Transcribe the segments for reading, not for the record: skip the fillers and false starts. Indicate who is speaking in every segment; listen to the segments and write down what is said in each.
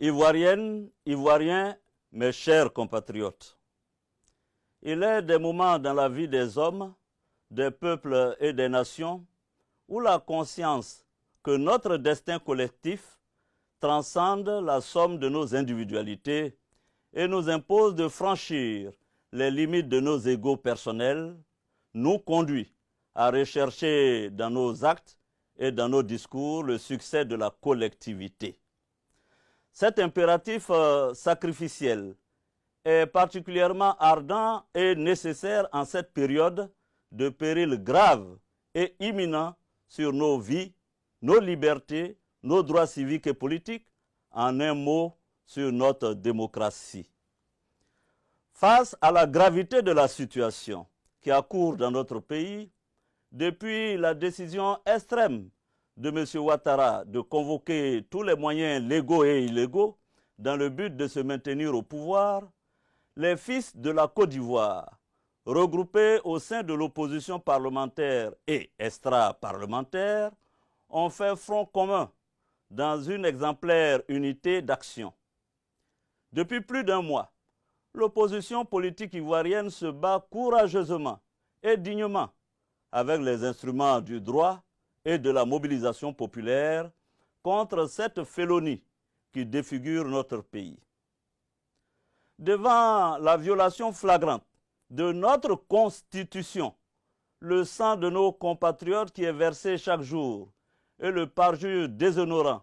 Speaker 1: Ivoiriennes, Ivoiriens, mes chers compatriotes, il est des moments dans la vie des hommes, des peuples et des nations où la conscience que notre destin collectif transcende la somme de nos individualités et nous impose de franchir les limites de nos égos personnels, nous conduit à rechercher dans nos actes et dans nos discours le succès de la collectivité. Cet impératif sacrificiel est particulièrement ardent et nécessaire en cette période de péril grave et imminent sur nos vies, nos libertés, nos droits civiques et politiques, en un mot, sur notre démocratie. Face à la gravité de la situation qui accourt dans notre pays, depuis la décision extrême de M. Ouattara de convoquer tous les moyens légaux et illégaux dans le but de se maintenir au pouvoir, les fils de la Côte d'Ivoire, regroupés au sein de l'opposition parlementaire et extra-parlementaire, ont fait front commun dans une exemplaire unité d'action. Depuis plus d'un mois, l'opposition politique ivoirienne se bat courageusement et dignement avec les instruments du droit et de la mobilisation populaire contre cette félonie qui défigure notre pays. Devant la violation flagrante de notre Constitution, le sang de nos compatriotes qui est versé chaque jour et le parjure déshonorant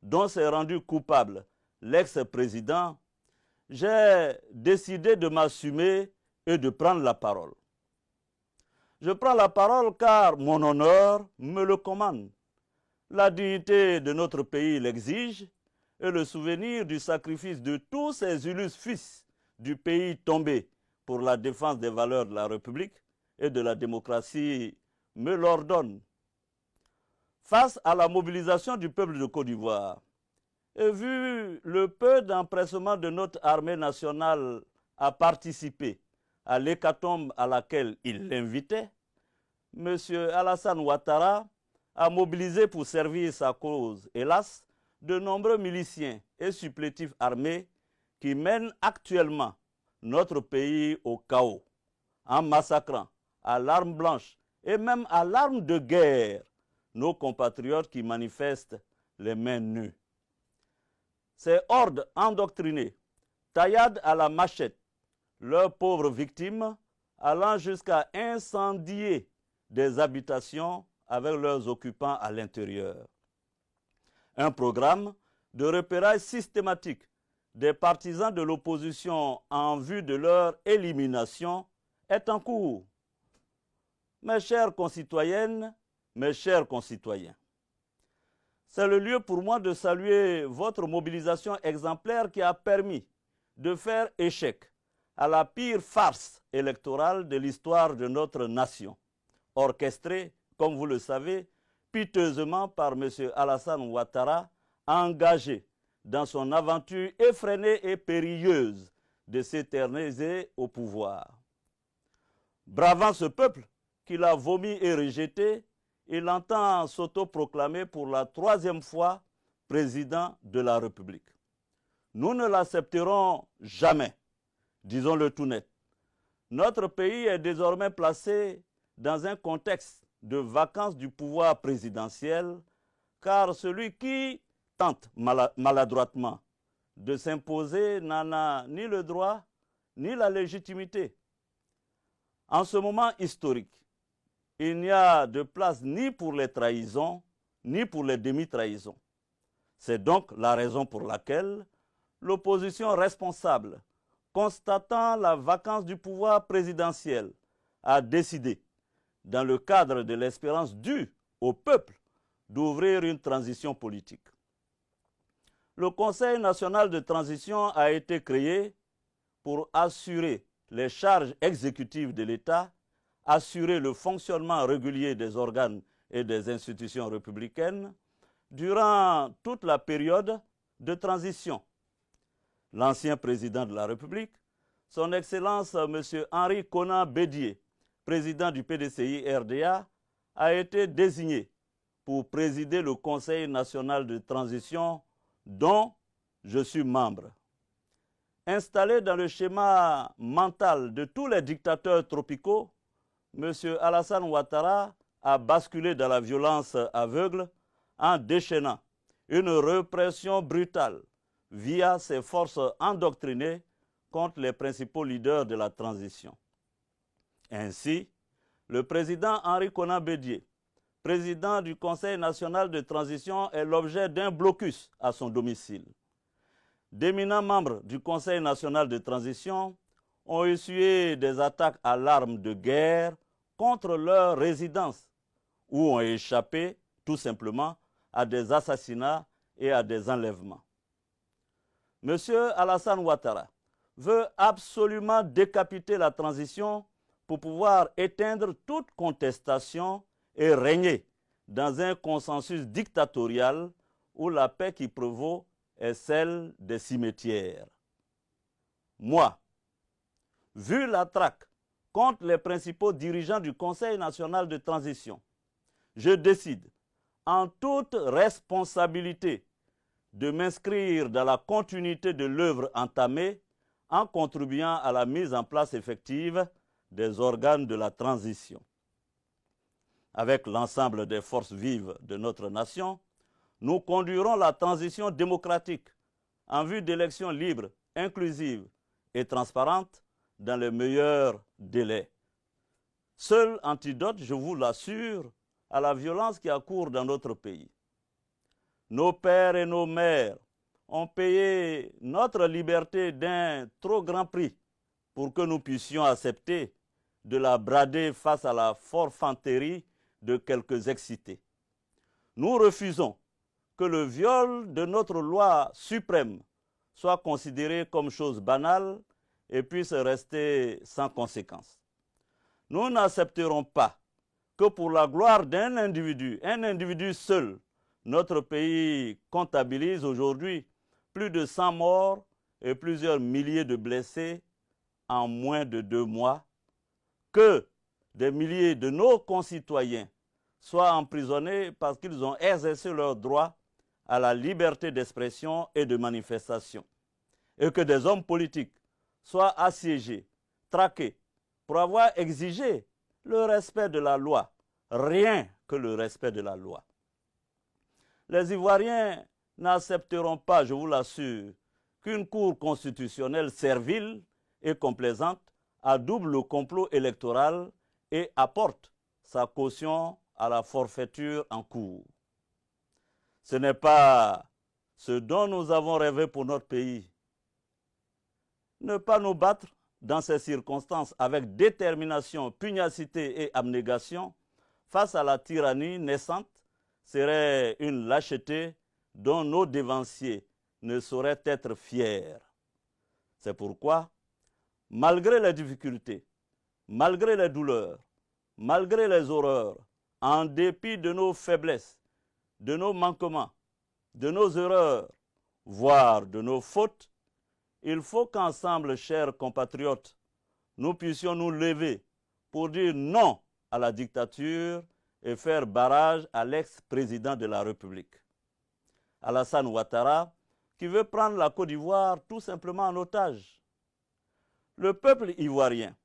Speaker 1: dont s'est rendu coupable l'ex-président, j'ai décidé de m'assumer et de prendre la parole. Je prends la parole car mon honneur me le commande. La dignité de notre pays l'exige et le souvenir du sacrifice de tous ces illustres fils du pays tombé pour la défense des valeurs de la République et de la démocratie me l'ordonne. Face à la mobilisation du peuple de Côte d'Ivoire, et vu le peu d'empressement de notre armée nationale à participer à l'hécatombe à laquelle il l'invitait, M. Alassane Ouattara a mobilisé pour servir sa cause, hélas, de nombreux miliciens et supplétifs armés qui mènent actuellement notre pays au chaos, en massacrant à l'arme blanche et même à l'arme de guerre nos compatriotes qui manifestent les mains nues. Ces hordes endoctrinées tailladent à la machette leurs pauvres victimes, allant jusqu'à incendier des habitations avec leurs occupants à l'intérieur. Un programme de repérage systématique des partisans de l'opposition en vue de leur élimination est en cours. Mes chères concitoyennes, mes chers concitoyens, c'est le lieu pour moi de saluer votre mobilisation exemplaire qui a permis de faire échec à la pire farce électorale de l'histoire de notre nation, orchestrée, comme vous le savez, piteusement par M. Alassane Ouattara, engagé dans son aventure effrénée et périlleuse de s'éterniser au pouvoir. Bravant ce peuple qu'il a vomi et rejeté, il entend s'autoproclamer pour la 3e fois président de la République. Nous ne l'accepterons jamais, disons-le tout net. Notre pays est désormais placé dans un contexte de vacance du pouvoir présidentiel, car celui qui tente maladroitement de s'imposer n'en a ni le droit ni la légitimité. En ce moment historique, il n'y a de place ni pour les trahisons, ni pour les demi-trahisons. C'est donc la raison pour laquelle l'opposition responsable, constatant la vacance du pouvoir présidentiel, a décidé, dans le cadre de l'espérance due au peuple, d'ouvrir une transition politique. Le Conseil national de transition a été créé pour assurer les charges exécutives de l'État, assurer le fonctionnement régulier des organes et des institutions républicaines durant toute la période de transition. L'ancien président de la République, son Excellence M. Henri Konan Bédié, président du PDCI-RDA, a été désigné pour présider le Conseil national de transition dont je suis membre. Installé dans le schéma mental de tous les dictateurs tropicaux, M. Alassane Ouattara a basculé dans la violence aveugle en déchaînant une répression brutale via ses forces endoctrinées contre les principaux leaders de la transition. Ainsi, le président Henri Konan Bédié, président du Conseil national de transition, est l'objet d'un blocus à son domicile. D'éminents membres du Conseil national de transition ont essuyé des attaques à l'arme de guerre contre leur résidence ou ont échappé tout simplement à des assassinats et à des enlèvements. M. Alassane Ouattara veut absolument décapiter la transition pour pouvoir éteindre toute contestation et régner dans un consensus dictatorial où la paix qui prévaut est celle des cimetières. Moi, vu la traque contre les principaux dirigeants du Conseil national de transition, je décide en toute responsabilité de m'inscrire dans la continuité de l'œuvre entamée en contribuant à la mise en place effective des organes de la transition. Avec l'ensemble des forces vives de notre nation, nous conduirons la transition démocratique en vue d'élections libres, inclusives et transparentes dans les meilleurs délais. Seul antidote, je vous l'assure, à la violence qui accourt dans notre pays. Nos pères et nos mères ont payé notre liberté d'un trop grand prix pour que nous puissions accepter de la brader face à la forfanterie de quelques excités. Nous refusons que le viol de notre loi suprême soit considéré comme chose banale et puisse rester sans conséquence. Nous n'accepterons pas que pour la gloire d'un individu, un individu seul, notre pays comptabilise aujourd'hui plus de 100 morts et plusieurs milliers de blessés en moins de 2 mois, que des milliers de nos concitoyens soient emprisonnés parce qu'ils ont exercé leur droit à la liberté d'expression et de manifestation, et que des hommes politiques soient assiégés, traqués, pour avoir exigé le respect de la loi, rien que le respect de la loi. Les Ivoiriens n'accepteront pas, je vous l'assure, qu'une cour constitutionnelle servile et complaisante adoube le complot électoral et apporte sa caution à la forfaiture en cours. Ce n'est pas ce dont nous avons rêvé pour notre pays. Ne pas nous battre dans ces circonstances avec détermination, pugnacité et abnégation face à la tyrannie naissante serait une lâcheté dont nos dévanciers ne sauraient être fiers. C'est pourquoi, malgré les difficultés, malgré les douleurs, malgré les horreurs, en dépit de nos faiblesses, de nos manquements, de nos erreurs, voire de nos fautes, il faut qu'ensemble, chers compatriotes, nous puissions nous lever pour dire non à la dictature et faire barrage à l'ex-président de la République, Alassane Ouattara, qui veut prendre la Côte d'Ivoire tout simplement en otage. Le peuple ivoirien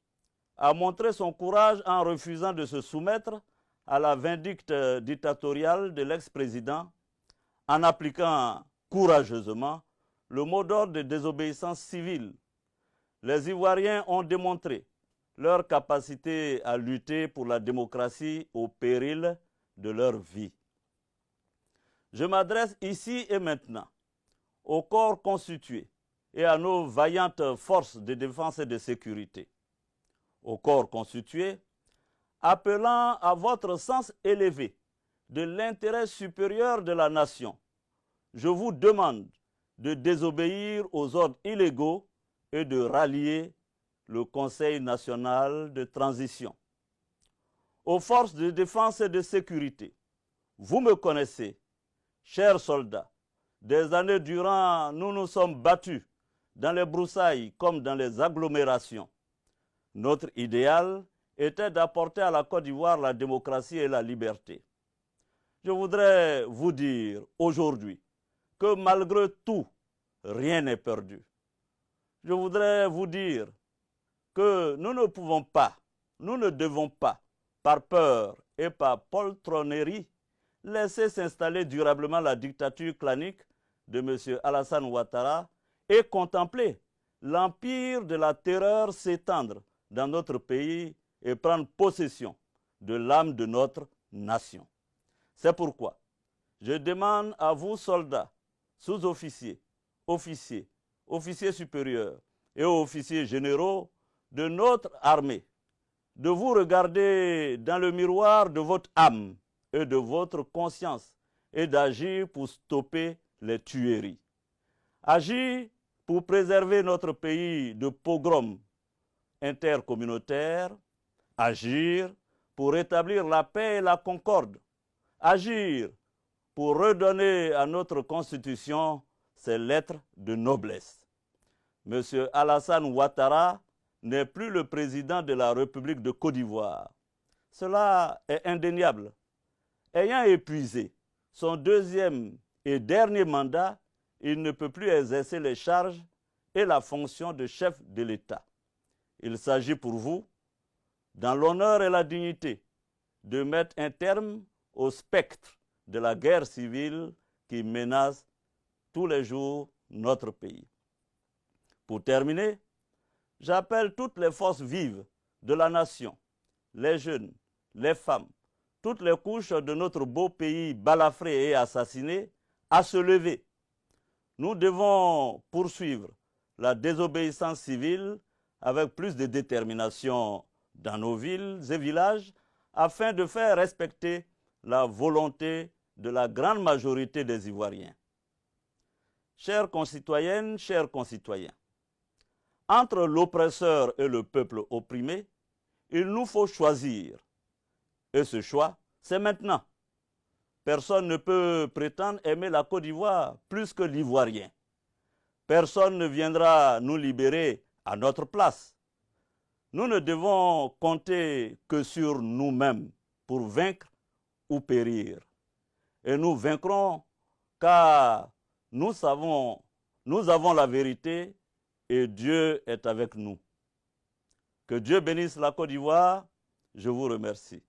Speaker 1: a montré son courage en refusant de se soumettre à la vindicte dictatoriale de l'ex-président en appliquant courageusement le mot d'ordre de désobéissance civile. Les Ivoiriens ont démontré leur capacité à lutter pour la démocratie au péril de leur vie. Je m'adresse ici et maintenant au corps constitué et à nos vaillantes forces de défense et de sécurité. Au corps constitué, appelant à votre sens élevé de l'intérêt supérieur de la nation, je vous demande de désobéir aux ordres illégaux et de rallier le Conseil national de transition. Aux forces de défense et de sécurité, vous me connaissez, chers soldats, des années durant, nous nous sommes battus dans les broussailles comme dans les agglomérations. Notre idéal était d'apporter à la Côte d'Ivoire la démocratie et la liberté. Je voudrais vous dire aujourd'hui que malgré tout, rien n'est perdu. Je voudrais vous dire que nous ne pouvons pas, nous ne devons pas, par peur et par poltronnerie, laisser s'installer durablement la dictature clanique de M. Alassane Ouattara et contempler l'empire de la terreur s'étendre dans notre pays et prendre possession de l'âme de notre nation. C'est pourquoi je demande à vous, soldats, sous-officiers, officiers, officiers supérieurs et officiers généraux de notre armée, de vous regarder dans le miroir de votre âme et de votre conscience et d'agir pour stopper les tueries. Agir pour préserver notre pays de pogroms intercommunautaires. Agir pour rétablir la paix et la concorde. Agir pour redonner à notre Constitution ses lettres de noblesse. M. Alassane Ouattara n'est plus le président de la République de Côte d'Ivoire. Cela est indéniable. Ayant épuisé son deuxième et dernier mandat, il ne peut plus exercer les charges et la fonction de chef de l'État. Il s'agit pour vous, dans l'honneur et la dignité, de mettre un terme au spectre de la guerre civile qui menace tous les jours notre pays. Pour terminer, j'appelle toutes les forces vives de la nation, les jeunes, les femmes, toutes les couches de notre beau pays balafré et assassiné, à se lever. Nous devons poursuivre la désobéissance civile avec plus de détermination dans nos villes et villages afin de faire respecter la volonté de la grande majorité des Ivoiriens. Chères concitoyennes, chers concitoyens, entre l'oppresseur et le peuple opprimé, il nous faut choisir. Et ce choix, c'est maintenant. Personne ne peut prétendre aimer la Côte d'Ivoire plus que l'Ivoirien. Personne ne viendra nous libérer à notre place. Nous ne devons compter que sur nous-mêmes pour vaincre ou périr. Et nous vaincrons car nous avons la vérité et Dieu est avec nous. Que Dieu bénisse la Côte d'Ivoire. Je vous remercie.